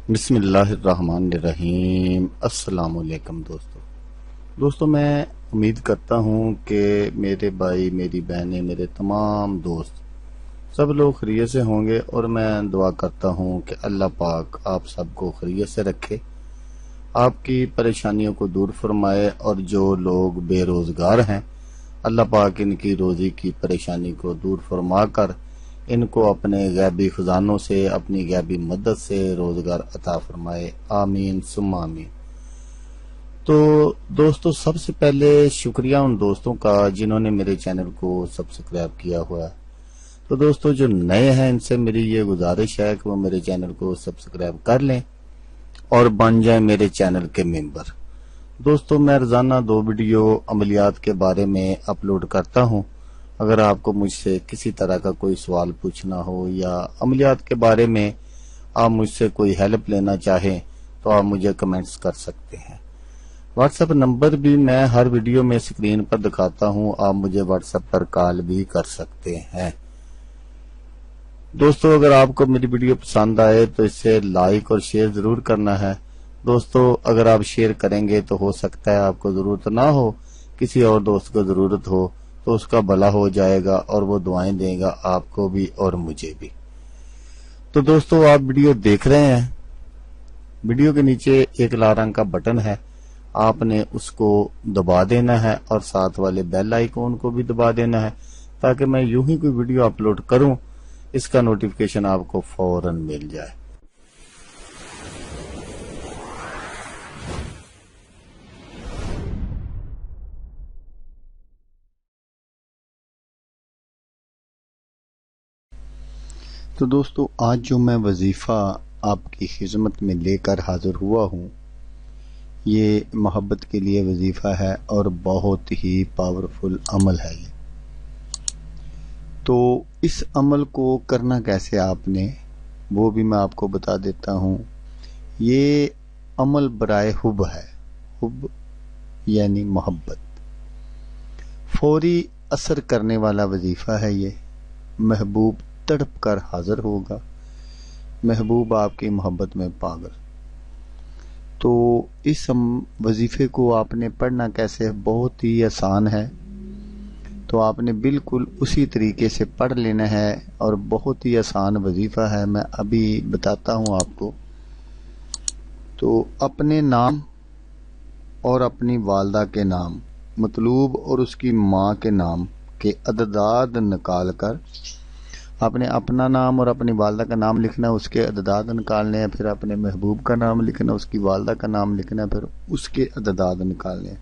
بسم اللہ الرحمن الرحیم۔ السلام علیکم دوستو میں امید کرتا ہوں کہ میرے بھائی، میری بہنیں، میرے تمام دوست سب لوگ خیریت سے ہوں گے، اور میں دعا کرتا ہوں کہ اللہ پاک آپ سب کو خیریت سے رکھے، آپ کی پریشانیوں کو دور فرمائے، اور جو لوگ بے روزگار ہیں اللہ پاک ان کی روزی کی پریشانی کو دور فرما کر ان کو اپنے غیبی خزانوں سے، اپنی غیبی مدد سے روزگار عطا فرمائے، آمین ثم آمین۔ تو دوستو، سب سے پہلے شکریہ ان دوستوں کا جنہوں نے میرے چینل کو سبسکرائب کیا ہوا ہے۔ تو دوستو جو نئے ہیں ان سے میری یہ گزارش ہے کہ وہ میرے چینل کو سبسکرائب کر لیں اور بن جائیں میرے چینل کے ممبر۔ دوستو میں روزانہ 2 ویڈیو عملیات کے بارے میں اپلوڈ کرتا ہوں۔ اگر آپ کو مجھ سے کسی طرح کا کوئی سوال پوچھنا ہو یا عملیات کے بارے میں آپ مجھ سے کوئی ہیلپ لینا چاہیں تو آپ مجھے کمنٹس کر سکتے ہیں۔ واٹس ایپ نمبر بھی میں ہر ویڈیو میں اسکرین پر دکھاتا ہوں، آپ مجھے واٹس ایپ پر کال بھی کر سکتے ہیں۔ دوستو اگر آپ کو میری ویڈیو پسند آئے تو اسے لائک اور شیئر ضرور کرنا ہے۔ دوستو اگر آپ شیئر کریں گے تو ہو سکتا ہے آپ کو ضرورت نہ ہو، کسی اور دوست کو ضرورت ہو تو اس کا بھلا ہو جائے گا اور وہ دعائیں دے گا آپ کو بھی اور مجھے بھی۔ تو دوستو آپ ویڈیو دیکھ رہے ہیں، ویڈیو کے نیچے ایک لال رنگ کا بٹن ہے، آپ نے اس کو دبا دینا ہے اور ساتھ والے بیل آئیکن کو بھی دبا دینا ہے تاکہ میں یوں ہی کوئی ویڈیو اپلوڈ کروں اس کا نوٹیفیکیشن آپ کو فوراً مل جائے۔ تو دوستو آج جو میں وظیفہ آپ کی خدمت میں لے کر حاضر ہوا ہوں یہ محبت کے لیے وظیفہ ہے اور بہت ہی پاورفل عمل ہے یہ۔ تو اس عمل کو کرنا کیسے آپ نے وہ بھی میں آپ کو بتا دیتا ہوں۔ یہ عمل برائے حب ہے، حب یعنی محبت، فوری اثر کرنے والا وظیفہ ہے یہ۔ محبوب تڑپ کر حاضر ہوگا، محبوب آپ کی محبت میں پاگل۔ تو اس وظیفے کو آپ نے پڑھنا کیسے ہے؟ بہت ہی آسان ہے، تو آپ نے بالکل اسی طریقے سے پڑھ لینا ہے، اور بہت ہی آسان وظیفہ ہے، میں ابھی بتاتا ہوں آپ کو۔ تو اپنے نام اور اپنی والدہ کے نام، مطلوب اور اس کی ماں کے نام کے عدداد نکال کر آپ نے اپنا نام اور اپنی والدہ کا نام لکھنا، اس کے عدداد نکالنے ہیں، پھر اپنے محبوب کا نام لکھنا، اس کی والدہ کا نام لکھنا، پھر اس کے عدداد نکالنے ہیں۔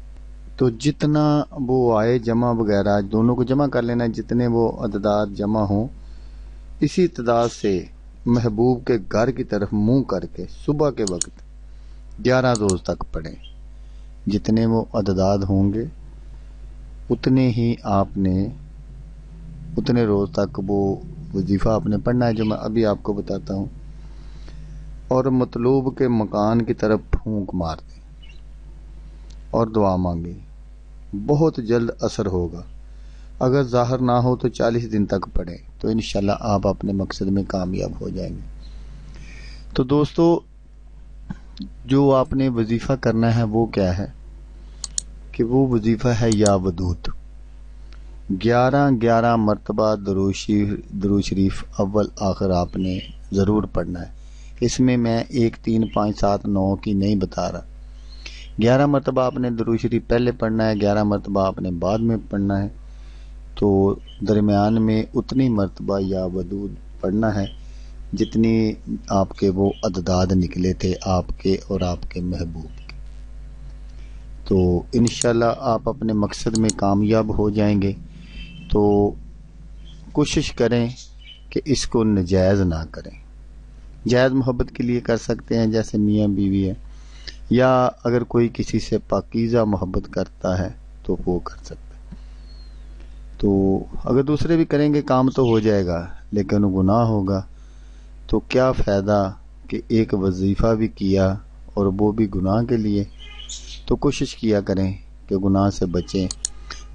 تو جتنا وہ آئے جمع وغیرہ دونوں کو جمع کر لینا، جتنے وہ عدداد جمع ہوں اسی تعداد سے محبوب کے گھر کی طرف منہ کر کے صبح کے وقت 11 روز تک پڑھیں۔ جتنے وہ عدداد ہوں گے اتنے ہی آپ نے اتنے روز تک وہ وظیفہ آپ نے پڑھنا ہے جو میں ابھی آپ کو بتاتا ہوں، اور مطلوب کے مکان کی طرف پھونک مار دیں اور دعا مانگیں، بہت جلد اثر ہوگا۔ اگر ظاہر نہ ہو تو 40 دن تک پڑھیں، تو انشاءاللہ آپ اپنے مقصد میں کامیاب ہو جائیں گے۔ تو دوستو جو آپ نے وظیفہ کرنا ہے وہ کیا ہے کہ وہ وظیفہ ہے یا ودود۔ 11 مرتبہ درود شریف اول آخر آپ نے ضرور پڑھنا ہے۔ اس میں 1 3 5 7 9 کی نہیں بتا رہا، 11 مرتبہ آپ نے درود شریف پہلے پڑھنا ہے، 11 مرتبہ آپ نے بعد میں پڑھنا ہے۔ تو درمیان میں اتنی مرتبہ یا ودود پڑھنا ہے جتنی آپ کے وہ عدداد نکلے تھے آپ کے اور آپ کے محبوب کے۔ تو انشاءاللہ آپ اپنے مقصد میں کامیاب ہو جائیں گے۔ تو کوشش کریں کہ اس کو ناجائز نہ کریں، جائز محبت کے لیے کر سکتے ہیں جیسے میاں بیوی ہے، یا اگر کوئی کسی سے پاکیزہ محبت کرتا ہے تو وہ کر سکتا ہے۔ تو اگر دوسرے بھی کریں گے کام تو ہو جائے گا، لیکن گناہ ہوگا، تو کیا فائدہ کہ ایک وظیفہ بھی کیا اور وہ بھی گناہ کے لیے۔ تو کوشش کیا کریں کہ گناہ سے بچیں،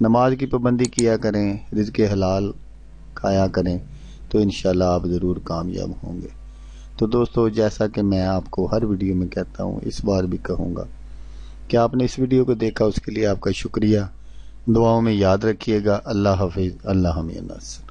نماز کی پابندی کیا کریں، رزق حلال کھایا کریں، تو انشاءاللہ آپ ضرور کامیاب ہوں گے۔ تو دوستو جیسا کہ میں آپ کو ہر ویڈیو میں کہتا ہوں، اس بار بھی کہوں گا کہ آپ نے اس ویڈیو کو دیکھا، اس کے لیے آپ کا شکریہ۔ دعاؤں میں یاد رکھیے گا۔ اللہ حافظ، اللہ حمی الناس۔